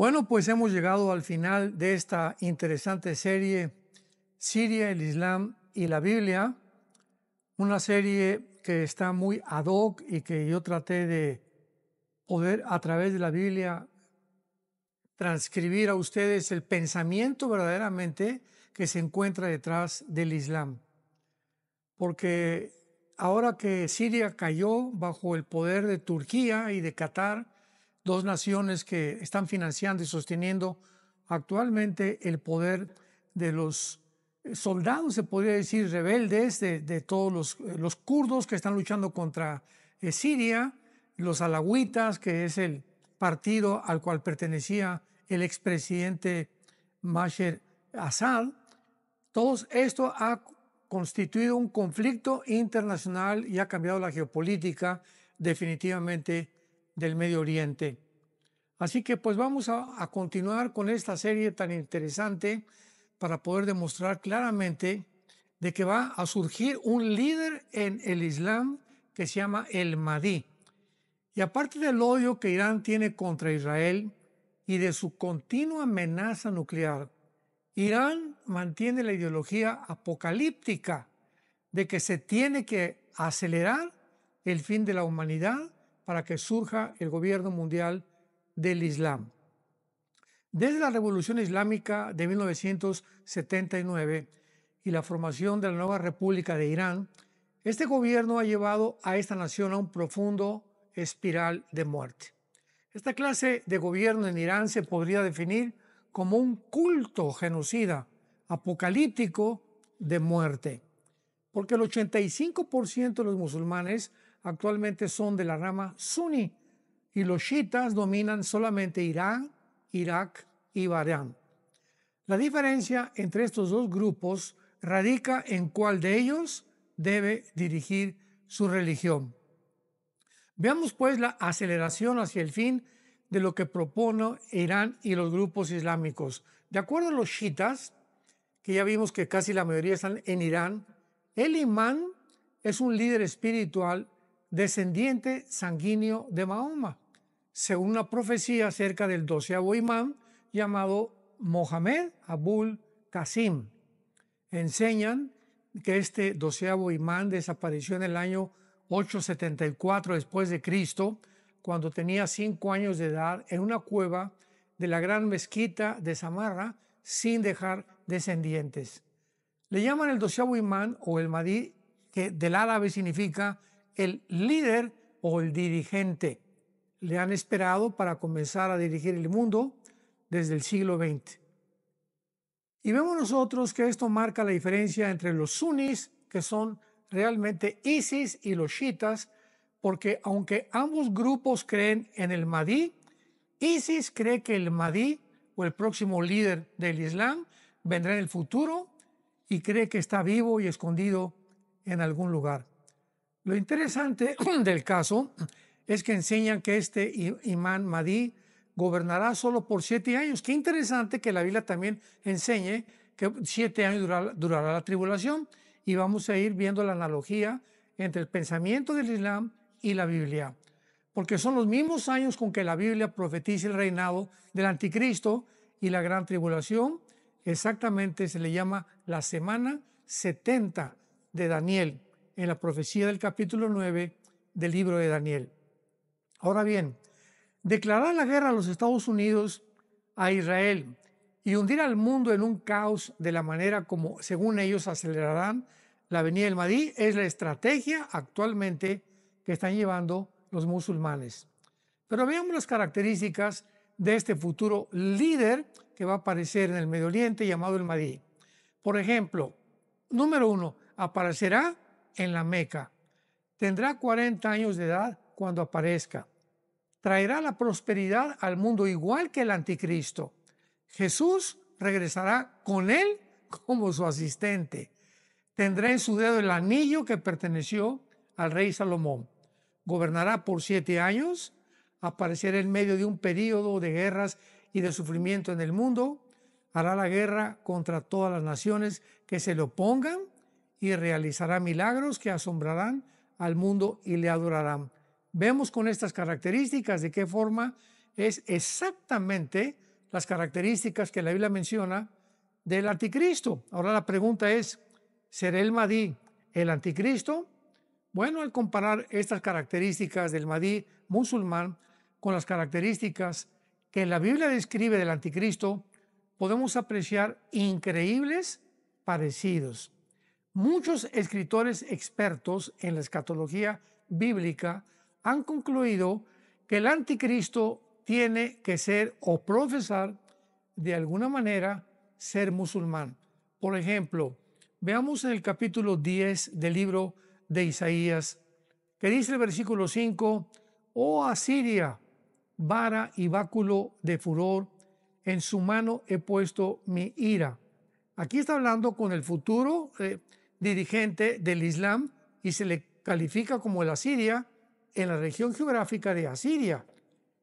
Bueno, pues hemos llegado al final de esta interesante serie, Siria, el Islam y la Biblia, una serie que está muy ad hoc y que yo traté de poder a través de la Biblia transcribir a ustedes el pensamiento verdaderamente que se encuentra detrás del Islam. Porque ahora que Siria cayó bajo el poder de Turquía y de Qatar, dos naciones que están financiando y sosteniendo actualmente el poder de los soldados, se podría decir, rebeldes de todos los kurdos que están luchando contra Siria, los alawitas, que es el partido al cual pertenecía el expresidente Bashar Assad. Todo esto ha constituido un conflicto internacional y ha cambiado la geopolítica definitivamente del Medio Oriente. Así que pues vamos a continuar con esta serie tan interesante para poder demostrar claramente de que va a surgir un líder en el Islam que se llama el Mahdi. Y aparte del odio que Irán tiene contra Israel y de su continua amenaza nuclear, Irán mantiene la ideología apocalíptica de que se tiene que acelerar el fin de la humanidad para que surja el gobierno mundial del Islam. Desde la Revolución Islámica de 1979 y la formación de la nueva República de Irán, este gobierno ha llevado a esta nación a un profundo espiral de muerte. Esta clase de gobierno en Irán se podría definir como un culto genocida, apocalíptico de muerte, porque el 85% de los musulmanes actualmente son de la rama suní y los chiitas dominan solamente Irán, Irak y Bahrein. La diferencia entre estos dos grupos radica en cuál de ellos debe dirigir su religión. Veamos pues la aceleración hacia el fin de lo que propone Irán y los grupos islámicos. De acuerdo a los chiitas, que ya vimos que casi la mayoría están en Irán, el imán es un líder espiritual descendiente sanguíneo de Mahoma, según una profecía acerca del 12º imán llamado Mohammed Abul Qasim. Enseñan que este 12º imán desapareció en el año 874 después de Cristo, cuando tenía 5 años de edad, en una cueva de la gran mezquita de Samarra, sin dejar descendientes. Le llaman el 12º imán o el Mahdi, que del árabe significa el líder o el dirigente. Le han esperado para comenzar a dirigir el mundo desde el siglo XX. Y vemos nosotros que esto marca la diferencia entre los sunís, que son realmente ISIS, y los chiitas, porque aunque ambos grupos creen en el Mahdi, ISIS cree que el Mahdi, o el próximo líder del Islam, vendrá en el futuro y cree que está vivo y escondido en algún lugar. Lo interesante del caso es que enseñan que este imán Mahdi gobernará solo por 7 años. Qué interesante que la Biblia también enseñe que 7 años durará la tribulación, y vamos a ir viendo la analogía entre el pensamiento del Islam y la Biblia, porque son los mismos años con que la Biblia profetiza el reinado del anticristo y la gran tribulación. Exactamente se le llama la semana 70 de Daniel, en la profecía del capítulo 9 del libro de Daniel. Ahora bien, declarar la guerra a los Estados Unidos, a Israel, y hundir al mundo en un caos de la manera como, según ellos, acelerarán la venida del Mahdi, es la estrategia actualmente que están llevando los musulmanes. Pero veamos las características de este futuro líder que va a aparecer en el Medio Oriente, llamado el Mahdi. Por ejemplo, número 1, aparecerá en la Meca. Tendrá 40 años de edad cuando aparezca. Traerá la prosperidad al mundo igual que el anticristo. Jesús regresará con él como su asistente. Tendrá en su dedo el anillo que perteneció al rey Salomón. Gobernará por 7 años, aparecerá en medio de un período de guerras y de sufrimiento en el mundo, hará la guerra contra todas las naciones que se le opongan y realizará milagros que asombrarán al mundo y le adorarán. Vemos con estas características de qué forma es exactamente las características que la Biblia menciona del anticristo. Ahora la pregunta es, ¿será el Mahdi el anticristo? Bueno, al comparar estas características del Mahdi musulmán con las características que la Biblia describe del anticristo, podemos apreciar increíbles parecidos. Muchos escritores expertos en la escatología bíblica han concluido que el anticristo tiene que ser o profesar de alguna manera ser musulmán. Por ejemplo, veamos en el capítulo 10 del libro de Isaías, que dice el versículo 5, «Oh Asiria, vara y báculo de furor, en su mano he puesto mi ira». Aquí está hablando con el futuro dirigente del Islam y se le califica como el Asiria en la región geográfica de Asiria.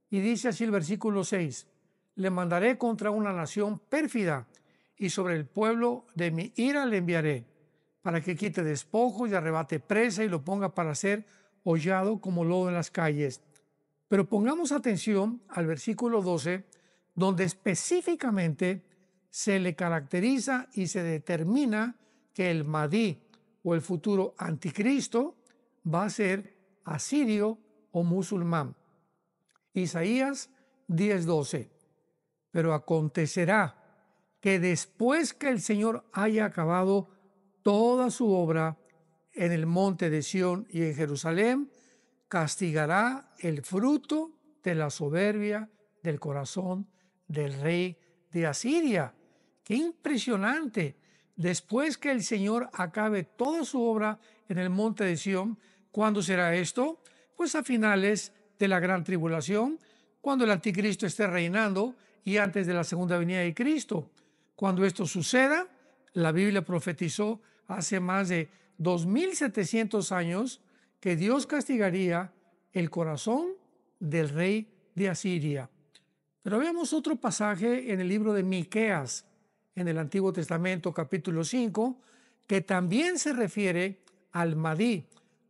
Y dice así el versículo 6, «Le mandaré contra una nación pérfida y sobre el pueblo de mi ira le enviaré, para que quite despojos y arrebate presa y lo ponga para ser hollado como lodo en las calles». Pero pongamos atención al versículo 12, donde específicamente se le caracteriza y se determina que el Mahdi o el futuro anticristo va a ser asirio o musulmán. Isaías 10:12. «Pero acontecerá que después que el Señor haya acabado toda su obra en el monte de Sión y en Jerusalén, castigará el fruto de la soberbia del corazón del rey de Asiria». ¡Qué impresionante! Después que el Señor acabe toda su obra en el monte de Sión, ¿cuándo será esto? Pues a finales de la gran tribulación, cuando el anticristo esté reinando y antes de la segunda venida de Cristo. Cuando esto suceda, la Biblia profetizó hace más de 2700 años que Dios castigaría el corazón del rey de Asiria. Pero veamos otro pasaje en el libro de Miqueas, en el Antiguo Testamento, capítulo 5, que también se refiere al Mahdi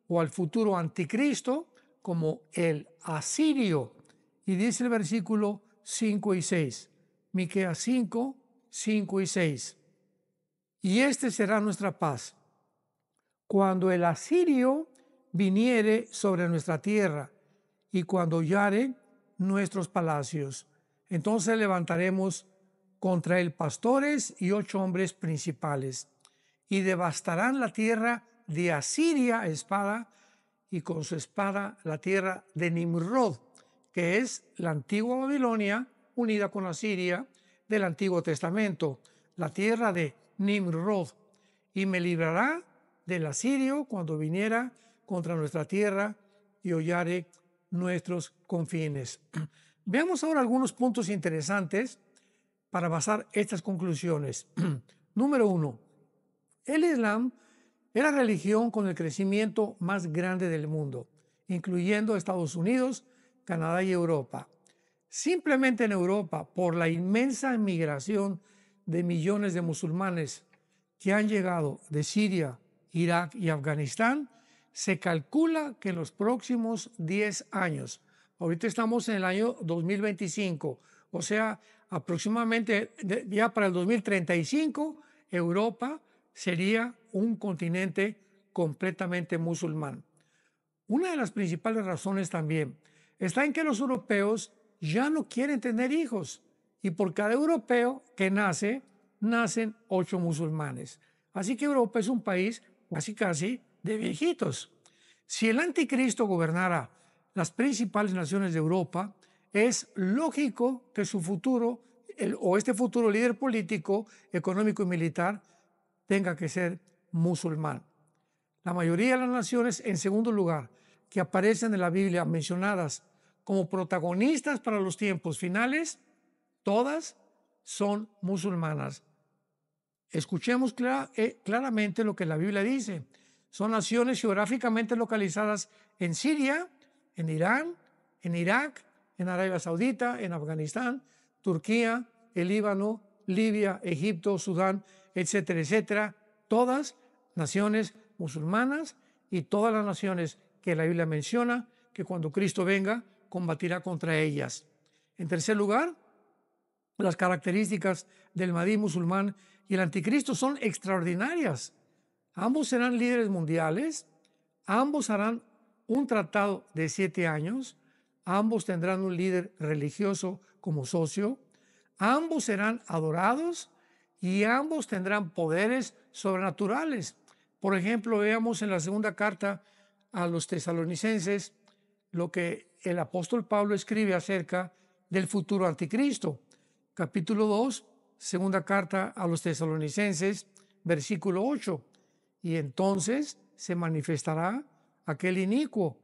o al futuro anticristo como el asirio. Y dice el versículo 5 y 6, Miqueas 5, 5 y 6. «Y este será nuestra paz, cuando el asirio viniere sobre nuestra tierra y cuando hollare nuestros palacios. Entonces levantaremos contra él pastores y 8 hombres principales, y devastarán la tierra de Asiria a espada, y con su espada la tierra de Nimrod», que es la antigua Babilonia unida con Asiria del Antiguo Testamento, la tierra de Nimrod, «y me librará del asirio cuando viniera contra nuestra tierra y hollare nuestros confines». Veamos ahora algunos puntos interesantes para basar estas conclusiones. Número 1. El Islam es la religión con el crecimiento más grande del mundo, incluyendo Estados Unidos, Canadá y Europa. Simplemente en Europa, por la inmensa migración de millones de musulmanes que han llegado de Siria, Irak y Afganistán, se calcula que en los próximos 10 años, ahorita estamos en el año 2025, o sea, aproximadamente ya para el 2035, Europa sería un continente completamente musulmán. Una de las principales razones también está en que los europeos ya no quieren tener hijos y por cada europeo que nace, nacen 8 musulmanes. Así que Europa es un país casi de viejitos. Si el anticristo gobernara las principales naciones de Europa, es lógico que su futuro, este futuro líder político, económico y militar, tenga que ser musulmán. La mayoría de las naciones, en segundo lugar, que aparecen en la Biblia mencionadas como protagonistas para los tiempos finales, todas son musulmanas. Escuchemos claramente lo que la Biblia dice. Son naciones geográficamente localizadas en Siria, en Irán, en Irak, en Arabia Saudita, en Afganistán, Turquía, el Líbano, Libia, Egipto, Sudán, etcétera, etcétera. Todas naciones musulmanas y todas las naciones que la Biblia menciona que cuando Cristo venga combatirá contra ellas. En tercer lugar, Las características del Mahdi musulmán y el anticristo son extraordinarias. Ambos serán líderes mundiales, ambos harán un tratado de 7 años, ambos tendrán un líder religioso como socio, ambos serán adorados y ambos tendrán poderes sobrenaturales. Por ejemplo, veamos en la segunda carta a los tesalonicenses lo que el apóstol Pablo escribe acerca del futuro anticristo. Capítulo 2, segunda carta a los tesalonicenses, versículo 8. Y entonces se manifestará aquel inicuo,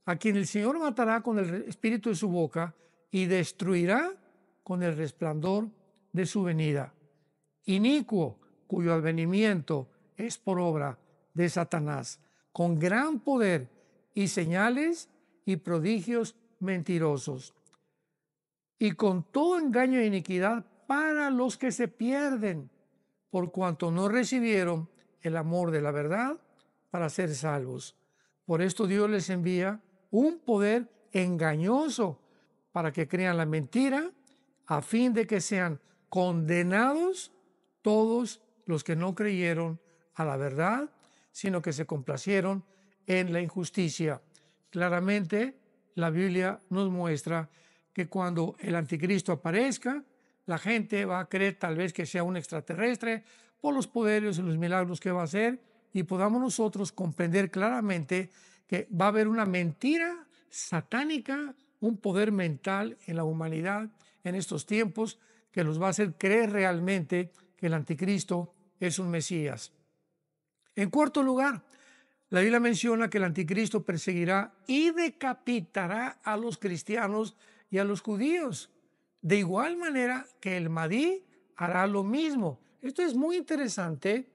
a quien el Señor matará con el espíritu de su boca y destruirá con el resplandor de su venida. Inicuo, cuyo advenimiento es por obra de Satanás, con gran poder y señales y prodigios mentirosos, y con todo engaño e iniquidad para los que se pierden, por cuanto no recibieron el amor de la verdad para ser salvos. Por esto Dios les envía un poder engañoso para que crean la mentira, a fin de que sean condenados todos los que no creyeron a la verdad, sino que se complacieron en la injusticia. Claramente, la Biblia nos muestra que cuando el anticristo aparezca, la gente va a creer tal vez que sea un extraterrestre por los poderes y los milagros que va a hacer, y podamos nosotros comprender claramente que va a haber una mentira satánica, un poder mental en la humanidad en estos tiempos que los va a hacer creer realmente que el anticristo es un Mesías. En cuarto lugar, la Biblia menciona que el anticristo perseguirá y decapitará a los cristianos y a los judíos, de igual manera que el Mahdi hará lo mismo. Esto es muy interesante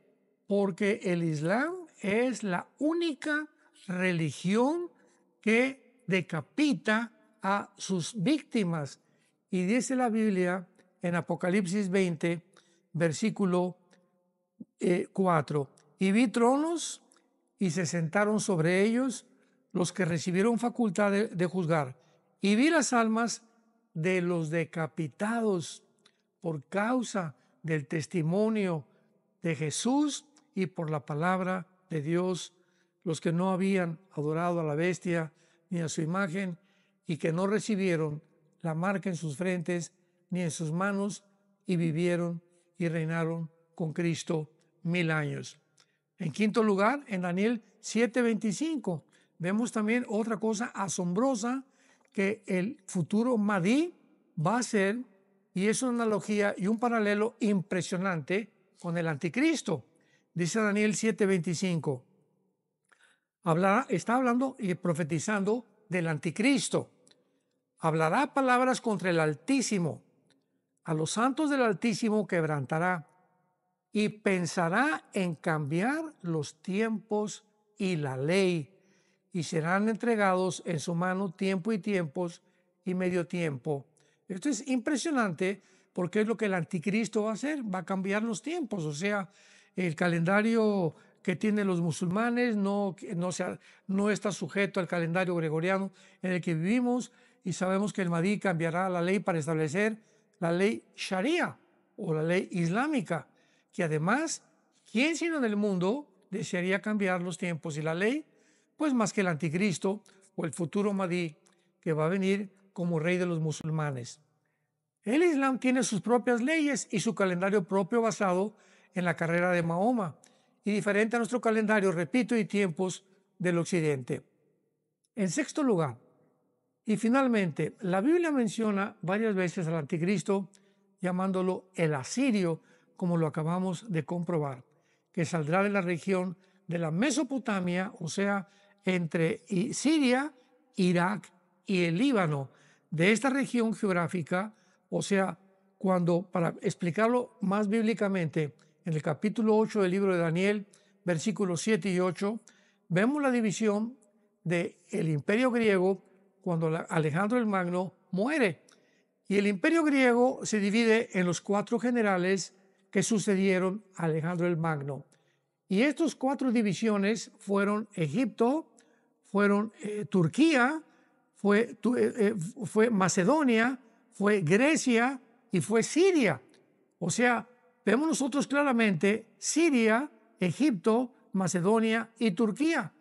porque el Islam es la única religión que decapita a sus víctimas. Y dice la Biblia en Apocalipsis 20, versículo 4, y vi tronos y se sentaron sobre ellos los que recibieron facultad de juzgar, y vi las almas de los decapitados por causa del testimonio de Jesús y por la palabra de Dios, los que no habían adorado a la bestia ni a su imagen y que no recibieron la marca en sus frentes ni en sus manos, y vivieron y reinaron con Cristo 1000 años. En quinto lugar, en Daniel 7:25, vemos también otra cosa asombrosa que el futuro Mahdi va a ser, y es una analogía y un paralelo impresionante con el anticristo. Dice Daniel 7:25, está hablando y profetizando del anticristo. Hablará palabras contra el Altísimo, a los santos del Altísimo quebrantará, y pensará en cambiar los tiempos y la ley, y serán entregados en su mano tiempo y tiempos y medio tiempo. Esto es impresionante porque es lo que el anticristo va a hacer, va a cambiar los tiempos. O sea, el calendario que tienen los musulmanes no está sujeto al calendario gregoriano en el que vivimos, y sabemos que el Mahdi cambiará la ley para establecer la ley Sharia o la ley islámica, que además, ¿quién sino en el mundo desearía cambiar los tiempos y la ley? Pues más que el anticristo o el futuro Mahdi, que va a venir como rey de los musulmanes. El Islam tiene sus propias leyes y su calendario propio basado en la carrera de Mahoma, y diferente a nuestro calendario, repito, y tiempos del occidente. En sexto lugar, y finalmente, la Biblia menciona varias veces al anticristo llamándolo el asirio, como lo acabamos de comprobar, que saldrá de la región de la Mesopotamia, o sea, entre Siria, Irak y el Líbano. De esta región geográfica, o sea, para explicarlo más bíblicamente, en el capítulo 8 del libro de Daniel, versículos 7 y 8, vemos la división del imperio griego cuando Alejandro el Magno muere. Y el imperio griego se divide en los 4 generales que sucedieron a Alejandro el Magno. Y estas 4 divisiones fueron Egipto, fueron Turquía, fue Macedonia, fue Grecia y fue Siria. O sea, vemos nosotros claramente Siria, Egipto, Macedonia y Turquía.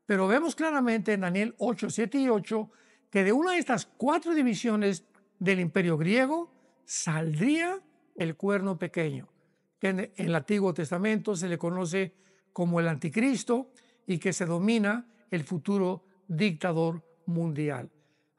Pero vemos claramente en Daniel 8, 7 y 8 que de una de estas 4 divisiones del imperio griego saldría el cuerno pequeño, que en el Antiguo Testamento se le conoce como el anticristo y que se domina el futuro dictador mundial.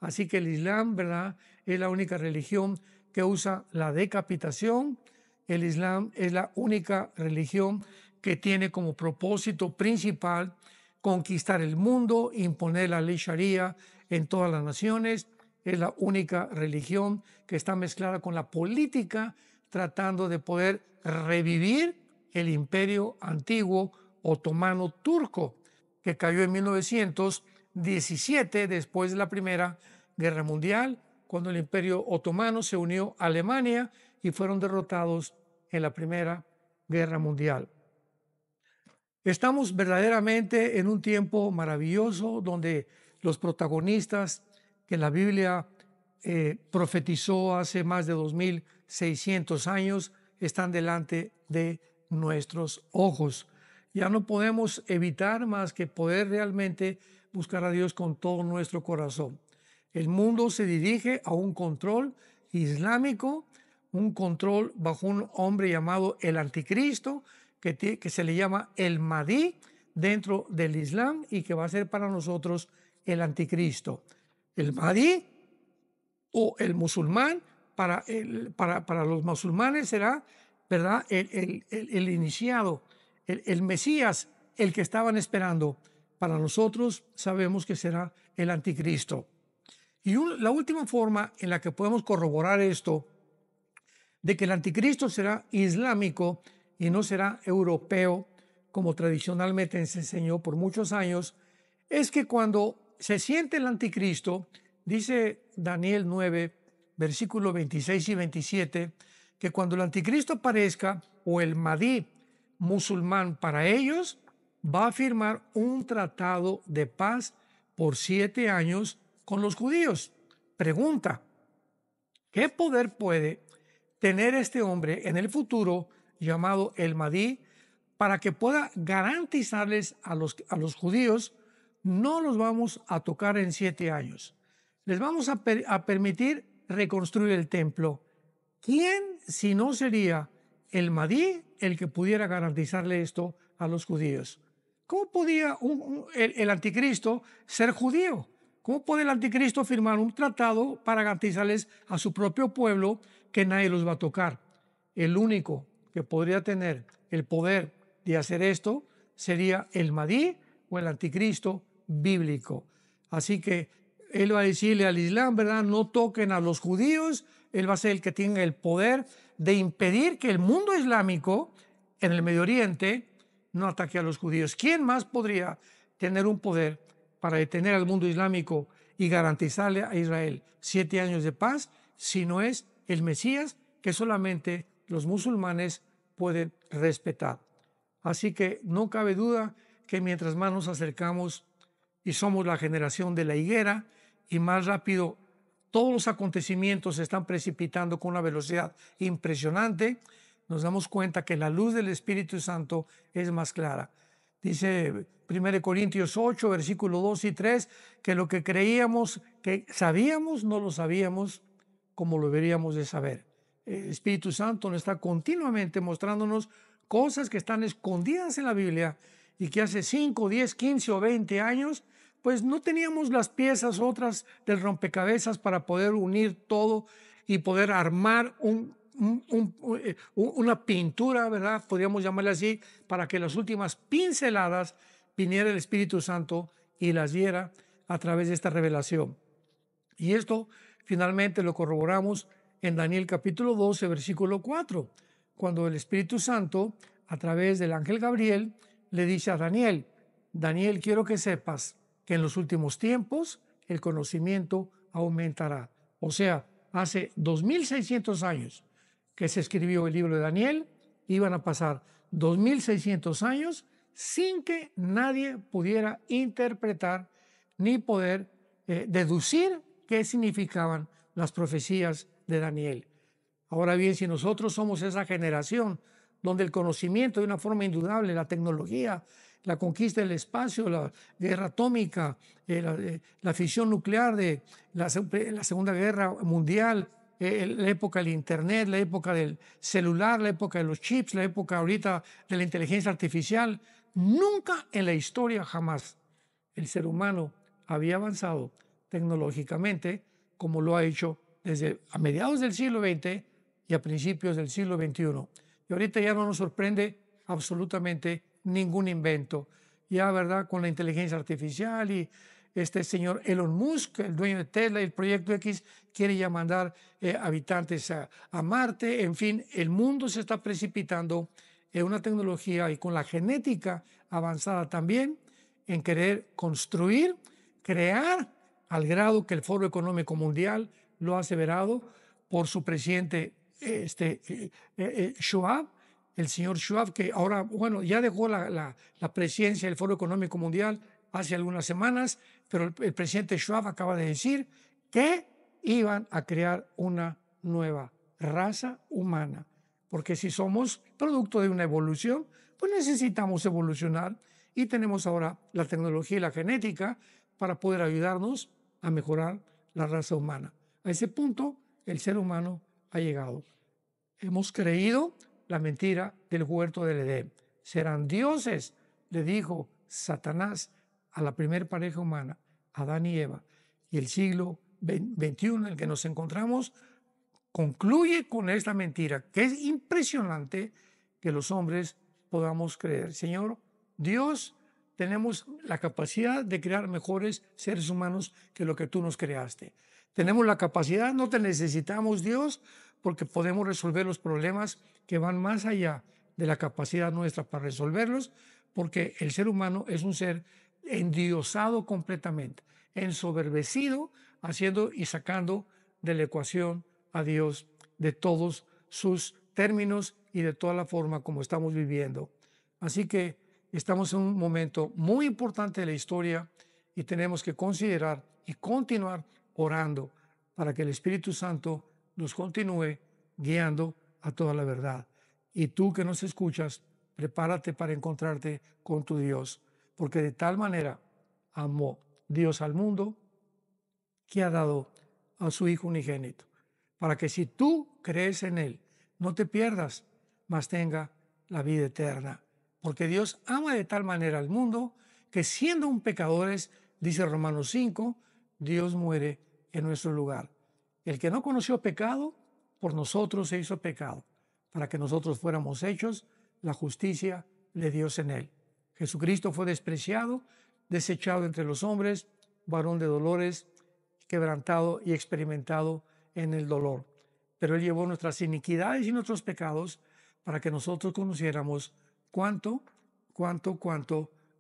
Así que el Islam, ¿verdad?, es la única religión que usa la decapitación. El Islam es la única religión que tiene como propósito principal conquistar el mundo, imponer la ley Sharia en todas las naciones. Es la única religión que está mezclada con la política, tratando de poder revivir el imperio antiguo otomano turco, que cayó en 1917 después de la Primera Guerra Mundial, cuando el imperio otomano se unió a Alemania y fueron derrotados en la Primera Guerra Mundial. Estamos verdaderamente en un tiempo maravilloso donde los protagonistas que la Biblia profetizó hace más de 2600 años están delante de nuestros ojos. Ya no podemos evitar más que poder realmente buscar a Dios con todo nuestro corazón. El mundo se dirige a un control islámico, un control bajo un hombre llamado el Anticristo, que se le llama el Mahdi dentro del Islam y que va a ser para nosotros el Anticristo. El Mahdi o el musulmán, para los musulmanes será, ¿verdad?, el iniciado, el Mesías, el que estaban esperando. Para nosotros sabemos que será el Anticristo. Y la última forma en la que podemos corroborar esto, de que el Anticristo será islámico y no será europeo, como tradicionalmente se enseñó por muchos años, es que cuando se siente el Anticristo, dice Daniel 9, versículos 26 y 27, que cuando el Anticristo aparezca, o el Mahdi musulmán para ellos, va a firmar un tratado de paz por 7 años con los judíos. Pregunta, ¿qué poder puede tener este hombre en el futuro llamado el Mahdi para que pueda garantizarles a los judíos: no los vamos a tocar en 7 años, les vamos a permitir reconstruir el templo? ¿Quién si no sería el Mahdi el que pudiera garantizarle esto a los judíos? ¿Cómo podía el anticristo ser judío? ¿Cómo puede el anticristo firmar un tratado para garantizarles a su propio pueblo que nadie los va a tocar? El único que podría tener el poder de hacer esto sería el Mahdi o el anticristo bíblico. Así que él va a decirle al Islam, ¿verdad?, no toquen a los judíos. Él va a ser el que tenga el poder de impedir que el mundo islámico en el Medio Oriente no ataque a los judíos. ¿Quién más podría tener un poder para detener al mundo islámico y garantizarle a Israel 7 años de paz si no es el Mesías, que solamente los musulmanes pueden respetar? Así que no cabe duda que mientras más nos acercamos y somos la generación de la higuera, y más rápido todos los acontecimientos se están precipitando con una velocidad impresionante, nos damos cuenta que la luz del Espíritu Santo es más clara. Dice 1 Corintios 8, versículos 2 y 3, que lo que creíamos que sabíamos, no lo sabíamos como lo deberíamos de saber. El Espíritu Santo nos está continuamente mostrándonos cosas que están escondidas en la Biblia y que hace 5, 10, 15 o 20 años pues no teníamos las piezas otras del rompecabezas para poder unir todo y poder armar una pintura, ¿verdad?, podríamos llamarle así, para que las últimas pinceladas viniera el Espíritu Santo y las diera a través de esta revelación. Y esto finalmente lo corroboramos en Daniel capítulo 12, versículo 4, cuando el Espíritu Santo, a través del ángel Gabriel, le dice a Daniel: Daniel, quiero que sepas que en los últimos tiempos el conocimiento aumentará. O sea, hace 2600 años que se escribió el libro de Daniel, iban a pasar 2600 años sin que nadie pudiera interpretar ni poder deducir qué significaban las profecías de Daniel. Ahora bien, si nosotros somos esa generación donde el conocimiento de una forma indudable, la tecnología, la conquista del espacio, la guerra atómica, la fisión nuclear de la Segunda Guerra Mundial, la época del Internet, la época del celular, la época de los chips, la época ahorita de la inteligencia artificial, nunca en la historia jamás el ser humano había avanzado tecnológicamente como lo ha hecho desde a mediados del siglo XX y a principios del siglo XXI. Y ahorita ya no nos sorprende absolutamente ningún invento. Ya, ¿verdad? Con la inteligencia artificial y este señor Elon Musk, el dueño de Tesla y el Proyecto X, quiere ya mandar habitantes a Marte. En fin, el mundo se está precipitando en una tecnología y con la genética avanzada también en querer construir, crear, al grado que el Foro Económico Mundial lo ha aseverado por su presidente Schwab, el señor Schwab, que ahora, bueno, ya dejó la presidencia del Foro Económico Mundial hace algunas semanas, pero el presidente Schwab acaba de decir que iban a crear una nueva raza humana, porque si somos producto de una evolución, pues necesitamos evolucionar y tenemos ahora la tecnología y la genética para poder ayudarnos a mejorar la raza humana. A ese punto, el ser humano ha llegado. Hemos creído la mentira del huerto del Edén. Serán dioses, le dijo Satanás a la primer pareja humana, Adán y Eva. Y el siglo XXI en el que nos encontramos concluye con esta mentira, que es impresionante que los hombres podamos creer. Señor, Dios, tenemos la capacidad de crear mejores seres humanos que lo que tú nos creaste. Tenemos la capacidad, no te necesitamos, Dios, porque podemos resolver los problemas que van más allá de la capacidad nuestra para resolverlos, porque el ser humano es un ser endiosado completamente, ensoberbecido, haciendo y sacando de la ecuación a Dios de todos sus términos y de toda la forma como estamos viviendo. Así que estamos en un momento muy importante de la historia y tenemos que considerar y continuar orando para que el Espíritu Santo nos continúe guiando a toda la verdad. Y tú que nos escuchas, prepárate para encontrarte con tu Dios, porque de tal manera amó Dios al mundo que ha dado a su Hijo unigénito, para que si tú crees en Él, no te pierdas, mas tenga la vida eterna. Porque Dios ama de tal manera al mundo que siendo un pecadores, dice Romanos 5, Dios muere en nuestro lugar. El que no conoció pecado, por nosotros se hizo pecado, para que nosotros fuéramos hechos la justicia de Dios en Él. Jesucristo fue despreciado, desechado entre los hombres, varón de dolores, quebrantado y experimentado en el dolor. Pero Él llevó nuestras iniquidades y nuestros pecados para que nosotros conociéramos cuánto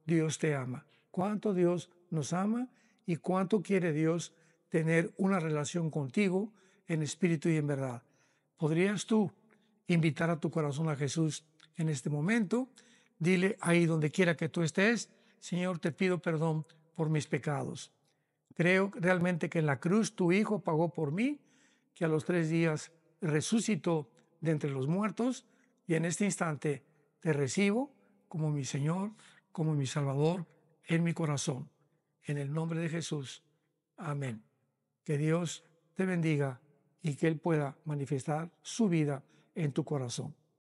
Dios te ama, cuánto Dios nos ama y cuánto quiere Dios tener una relación contigo en espíritu y en verdad. ¿Podrías tú invitar a tu corazón a Jesús en este momento? Dile ahí donde quiera que tú estés, Señor, te pido perdón por mis pecados. Creo realmente que en la cruz tu Hijo pagó por mí, que a los 3 días resucitó de entre los muertos y en este instante te recibo como mi Señor, como mi Salvador en mi corazón. En el nombre de Jesús. Amén. Que Dios te bendiga y que Él pueda manifestar su vida en tu corazón.